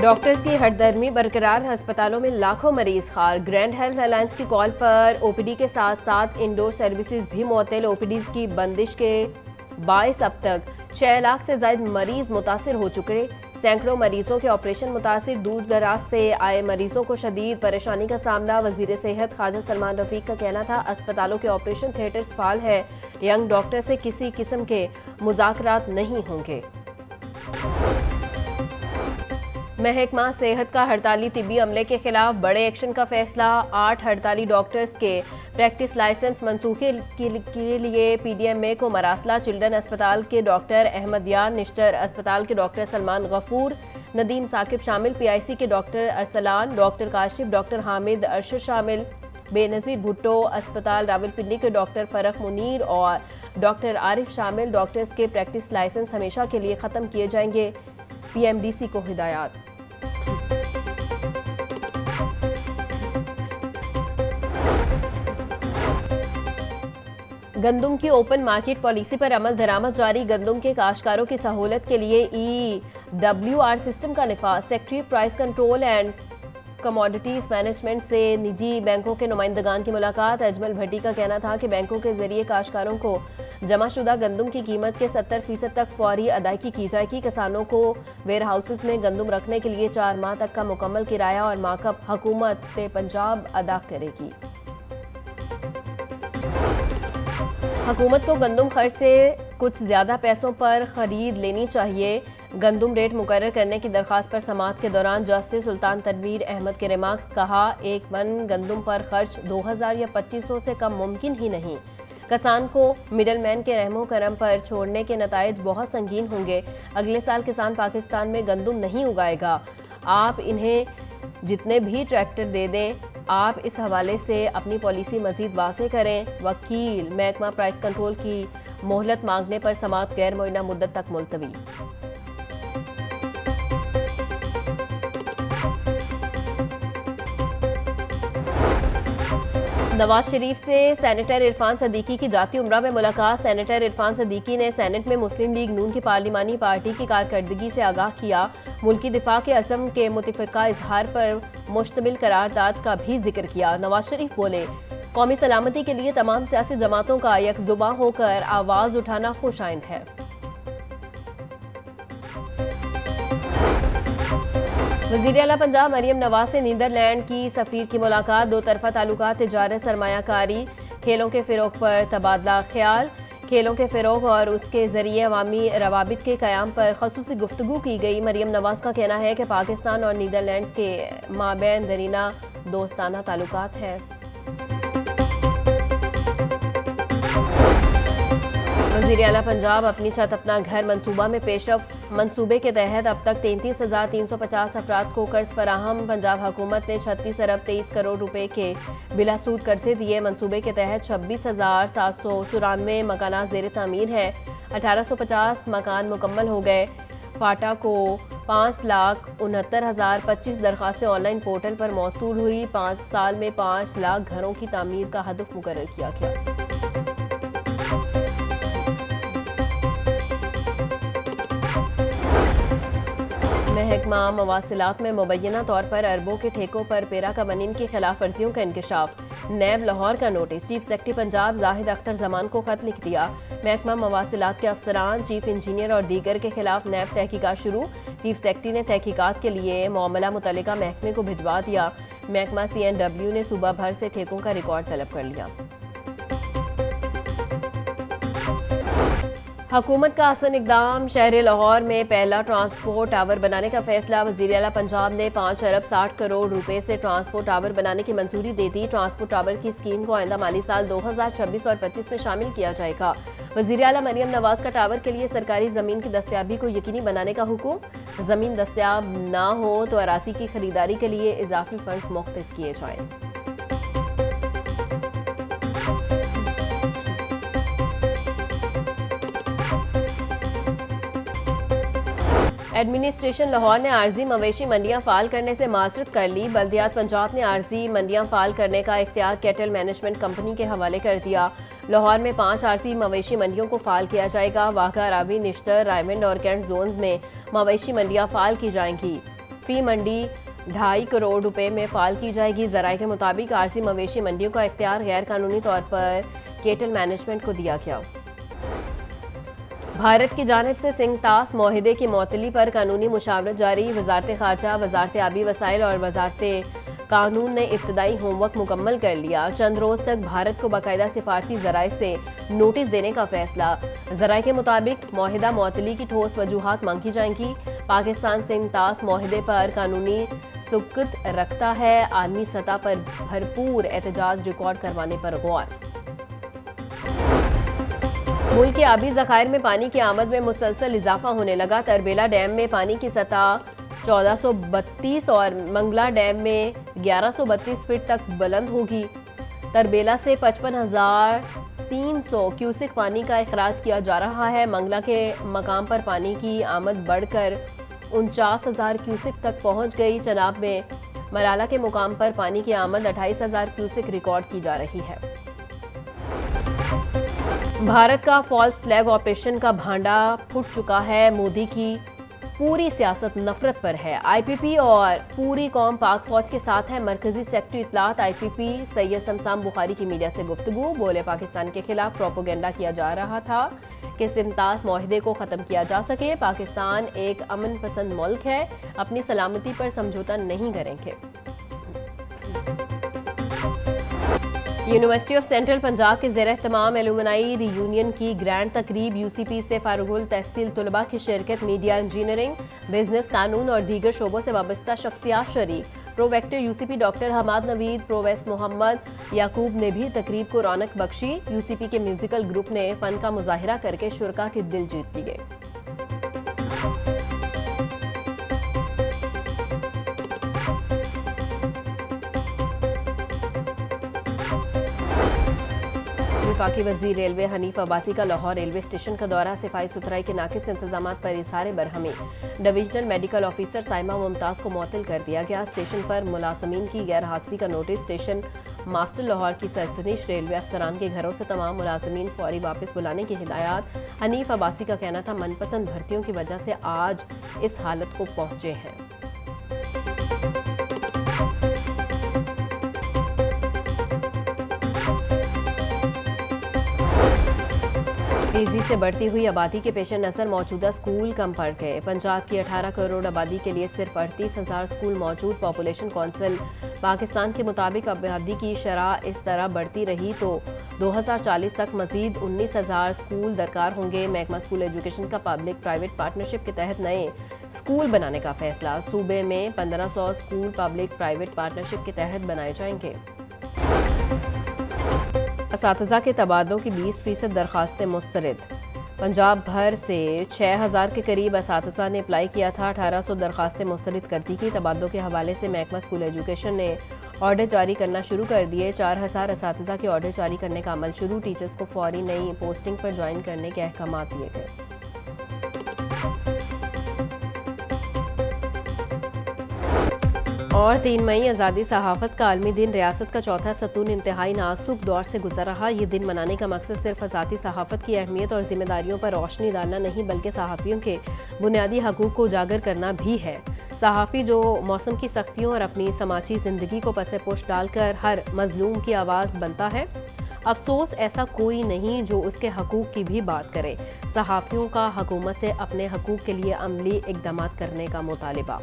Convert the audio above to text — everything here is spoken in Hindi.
डॉक्टर्स की हड़दर्मी बरकरार, अस्पतालों में लाखों मरीज खार। ग्रैंड हेल्थ अलायंस की कॉल पर ओपीडी के साथ साथ इंडोर सर्विसेज भी मुअत्तल। ओपीडी की बंदिश के बायस अब तक 6 लाख से ज्यादा मरीज मुतासिर हो चुके। सैकड़ों मरीजों के ऑपरेशन मुतासिर। दूर दराज से आए मरीजों को शदीद परेशानी का सामना। वजीर सेहत ख्वाजा सलमान रफीक का कहना था, अस्पतालों के ऑपरेशन थिएटर्स फाल है। यंग डॉक्टर से किसी किस्म के मुज़ाकरात नहीं होंगे। महकमा सेहत का हड़ताली तिब्बी अमले के खिलाफ बड़े एक्शन का फैसला। 8 हड़ताली डॉक्टर्स के प्रैक्टिस लाइसेंस मनसूखे के लिए पीडीएमए को मरासला। चिल्ड्रन अस्पताल के डॉक्टर अहमद यार, निश्तर अस्पताल के डॉक्टर सलमान गफूर, नदीम साकिब शामिल, पीआईसी के doctor Arsalan, doctor Kashif, doctor Hamid Arshad शामिल, बेनज़ीर भुट्टो अस्पताल रावलपिंडी के डॉक्टर फरख मुनीर और डॉक्टर आरिफ शामिल। डॉक्टर्स के प्रैक्टिस लाइसेंस हमेशा के लिए ख़त्म किए जाएंगे। पीएमडीसी को हिदायत। गंदुम की ओपन मार्केट पॉलिसी पर अमल दरामद जारी। गंदुम के काश्तकारों की सहूलत के लिए EWR सिस्टम का निफाज। Secretary price control and commodities management से निजी बैंकों के नुमाइंदगान की मुलाकात। अजमल भट्टी का कहना था कि बैंकों के जरिए काश्तकारों को जमाशुदा गंदुम की कीमत के 70% तक फौरी अदायगी की जाएगी। किसानों को वेयर हाउसेस में गंदुम रखने के लिए 4 माह तक का मुकम्मल किराया और मार्कअप हुकूमत पंजाब अदा करेगी। हुकूमत को गंदुम खर्च से कुछ ज्यादा पैसों पर खरीद लेनी चाहिए। गंदुम रेट मुकर्रर करने की दरख्वास्त पर समाअत के दौरान जस्टिस सुल्तान तनवीर अहमद के रिमार्क्स। कहा, 1 मन गंदुम पर खर्च 2000 या 2500 से कम मुमकिन ही नहीं। किसान को मिडल मैन के रहमो करम पर छोड़ने के नताइज बहुत संगीन होंगे। अगले साल किसान पाकिस्तान में गंदुम नहीं उगाएगा। आप इन्हें जितने भी ट्रैक्टर दे दें, आप इस हवाले से अपनी पॉलिसी मजीद वाज़ेह करें। वकील महकमा प्राइस कंट्रोल की मोहलत मांगने पर समाअत गैर मुअय्यना मुद्दत तक मुलतवी। नवाज शरीफ से सेनेटर इरफान सदीकी की जाती उम्रा में मुलाकात। सेनेटर इरफान सदीकी ने सेनेट में मुस्लिम लीग नून की पार्लिमानी पार्टी की कारकर्दगी से आगाह किया। मुल्की दिफा के अज़म के मुतफ़िक़ा इजहार पर मुश्तमिल करारदाद का भी जिक्र किया। नवाज शरीफ बोले, कौमी सलामती के लिए तमाम सियासी जमातों का यकजुबां होकर आवाज़ उठाना खुशाइंद है। वज़ीर आला पंजाब मरियम नवाज से नीदरलैंड की सफ़ीर की मुलाकात। 2 तरफ़ा ताल्लुकात, तिजारत, सरमायाकारी, खेलों के फ़रोग़ पर तबादला ख्याल। खेलों के फ़रोग़ और उसके ज़रिए अवामी रवाबित के क़याम पर ख़ुसूसी गुफ्तगू की गई। मरियम नवाज का कहना है कि पाकिस्तान और नीदरलैंड के माबैन दरीना दोस्ताना ताल्लुकात है। वज़ीर आला पंजाब अपनी छत अपना घर मंसूबा में पेशरफ। मंसूबे के तहत अब तक 33,350 अफराद को कर्ज फराहम। पंजाब हुकूमत ने 36 अरब 23 करोड़ रुपए के बिलासूद कर्जे दिए। मंसूबे के तहत 26,794 मकानात ज़ेर तामीर हैं। 1850 मकान मुकम्मल हो गए। फाटा को 5,69,025 दरख्वास्तें ऑनलाइन पोर्टल पर मौसूल हुई। 5 साल में 5 लाख घरों की तामीर का हदफ मुकर्रर किया गया। महकमा मवासिलात में मुबैना तौर पर अरबों के ठेकों पर पेरा कवानीन की खिलाफ वर्जियों का इंकशाफ। नैब लाहौर का notice. Chief secretary Punjab Zahid Akhtar Zaman को खत लिख दिया। महकमा मवासिलात के अफसरान, चीफ इंजीनियर और दीगर के खिलाफ नैब तहकीकात शुरू। चीफ सेक्रेटरी ने तहकीकात के लिए मामला मुतल्लिका महकमे को भिजवा दिया। महकमा CNW ने सूबा भर से ठेकों का रिकॉर्ड तलब कर लिया। हुकूमत का आसन इकदाम। शहर लाहौर में पहला ट्रांसपोर्ट टावर बनाने का फैसला। वज़ीर आला पंजाब ने 5 अरब 60 करोड़ रुपए से ट्रांसपोर्ट टावर बनाने की मंजूरी दे दी। ट्रांसपोर्ट टावर की स्कीम को आइंदा माली साल 2026 और 25 में शामिल किया जाएगा। वज़ीर आला मरियम नवाज का टावर के लिए सरकारी ज़मीन की दस्तयाबी को यकीनी बनाने का हुक्म। ज़मीन दस्तयाब ना हो तो अराजी की खरीदारी के लिए इजाफी फंड मुख्तस किए जाएं। एडमिनिस्ट्रेशन लाहौर ने आर्जी मवेशी मंडियां फाल करने से माजरत कर ली। बल्दियात पंजाब ने आर्जी मंडियां फाल करने का इख्तियार कैटल मैनेजमेंट कंपनी के हवाले कर दिया। लाहौर में 5 आर्जी मवेशी मंडियों को फाल किया जाएगा। वाघा, रावी, निश्तर, रायमंड और कैंट जोन्स में मवेशी मंडियां फाल की जाएंगी। फी मंडी 2.5 करोड़ रुपए में फाल की जाएगी। जराये के मुताबिक आरजी मवेशी मंडियों का इख्तियार गैर कानूनी तौर पर केटल मैनेजमेंट को दिया गया। भारत की जानिब से सिंगतास माहिदे की मअतली पर कानूनी मुशावरत जारी। वजारत खारजा, वजारत आबी वसाइल और वजारत कानून ने इब्तदाई होमवर्क मुकम्मल कर लिया। चंद रोज तक भारत को बाकायदा सिफारती जराये से नोटिस देने का फैसला। जराये के मुताबिक माहिदा मअतली की ठोस वजूहात मांगी जाएंगी। पाकिस्तान सिंगतास माहिदे पर कानूनी सुबकत रखता है। आलमी सतह पर भरपूर एहतजाज रिकॉर्ड करवाने पर गौर। मुल्क के आबी ज़खायर में पानी की आमद में मुसलसल इजाफा होने लगा। तरबेला डैम में पानी की सतह 1432 और मंगला डैम में 1132 फीट तक बुलंद होगी। तरबेला से 55,300 क्यूसिक पानी का इखराज किया जा रहा है। मंगला के मकाम पर पानी की आमद बढ़कर 49,000 क्यूसिक तक पहुंच गई। चनाब में मलाला के मुकाम पर पानी की आमद 28,000 क्यूसिक रिकॉर्ड की जा रही है। भारत का फॉल्स फ्लैग ऑपरेशन का भांडा फूट चुका है। मोदी की पूरी सियासत नफरत पर है। आईपीपी और पूरी कौम पाक फौज के साथ है। मरकजी सेक्रेटरी इत्तलात आईपीपी सैयद शमशान बुखारी की मीडिया से गुफ्तगू। बोले, पाकिस्तान के खिलाफ प्रोपोगेंडा किया जा रहा था कि सिंगतास माहिदे को ख़त्म किया जा सके। पाकिस्तान एक अमन पसंद मुल्क है, अपनी सलामती पर समझौता नहीं करेंगे। यूनिवर्सिटी ऑफ सेंट्रल पंजाब के ज़ेर एहतमाम एलुमनाई रियूनियन की ग्रैंड तकरीब। यूसीपी से फारुगुल तहसील तलबा की शिरकत। मीडिया, इंजीनियरिंग, बिजनेस, कानून और दीगर शोबों से वाबस्ता शख्सियात शरीक। प्रोवेक्टर यूसीपी डॉक्टर हमाद नवीद, प्रोवेस्ट मोहम्मद याकूब ने भी तकरीब को रौनक बख्शी। यूसीपी के म्यूजिकल ग्रुप ने फन का मुजाहिरा करके शुरका के दिल जीत लिए। वफाकी वजीर रेलवे हनीफ अब्बासी का लाहौर रेलवे स्टेशन का दौरा। सफाई सुथराई के नाकिस इंतजाम पर इज़हार बरहमी। Divisional medical officer Saima Mumtaz को मुअत्तल कर दिया गया। स्टेशन पर मुलाजमीन की गैर हाजिरी का नोटिस। स्टेशन मास्टर लाहौर की सरजनिश। रेलवे अफसरान के घरों से तमाम मुलाजमीन फौरी वापस बुलाने की हिदायत। हनीफ अब्बासी का कहना था, मनपसंद भर्तियों की वजह से आज इस हालत को पहुंचे हैं। तेजी से बढ़ती हुई आबादी के पेश नज़र मौजूदा स्कूल कम पड़ गए। पंजाब की 18 करोड़ आबादी के लिए सिर्फ 38,000 स्कूल मौजूद। पॉपुलेशन काउंसिल पाकिस्तान के मुताबिक आबादी की शरह इस तरह बढ़ती रही तो 2040 तक मजीद 19,000 स्कूल दरकार होंगे। महकमा स्कूल एजुकेशन का पब्लिक प्राइवेट पार्टनरशिप के तहत नए स्कूल बनाने का फैसला। सूबे में 1500 स्कूल पब्लिक प्राइवेट पार्टनरशिप के तहत बनाए जाएंगे। असातिज़ा के तबादलों की 20% दरखास्तें मुस्तरद। पंजाब भर से 6,000 के करीब असातिज़ा ने अप्लाई किया था। 1800 दरखास्तें मुस्तरद कर दी गई। तबादलों के हवाले से महकमा स्कूल एजुकेशन ने ऑर्डर जारी करना शुरू कर दिए। 4,000 असातिज़ा के ऑर्डर जारी करने का अमल शुरू। टीचर्स को फौरी नई पोस्टिंग पर ज्वाइन करने के अहकाम दिए गए। और 3 मई आज़ादी सहाफ़त का आलमी दिन। रियासत का चौथा सतून इंतहाई नाजुक दौर से गुजर रहा। ये दिन मनाने का मकसद सिर्फ आज़ादी सहाफ़त की अहमियत और जिम्मेदारियों पर रोशनी डालना नहीं, बल्कि सहाफ़ियों के बुनियादी हकूक़ को उजागर करना भी है। सहाफ़ी जो मौसम की सख्तियों और अपनी समाजी ज़िंदगी को पसे पुश डालकर हर मज़लूम की आवाज़ बनता है। अफसोस ऐसा कोई नहीं जो उसके हकूक़ की भी बात करे। सहाफ़ियों का हुकूमत से अपने हकूक़ के लिए अमली इक़दामात करने का मुतालिबा।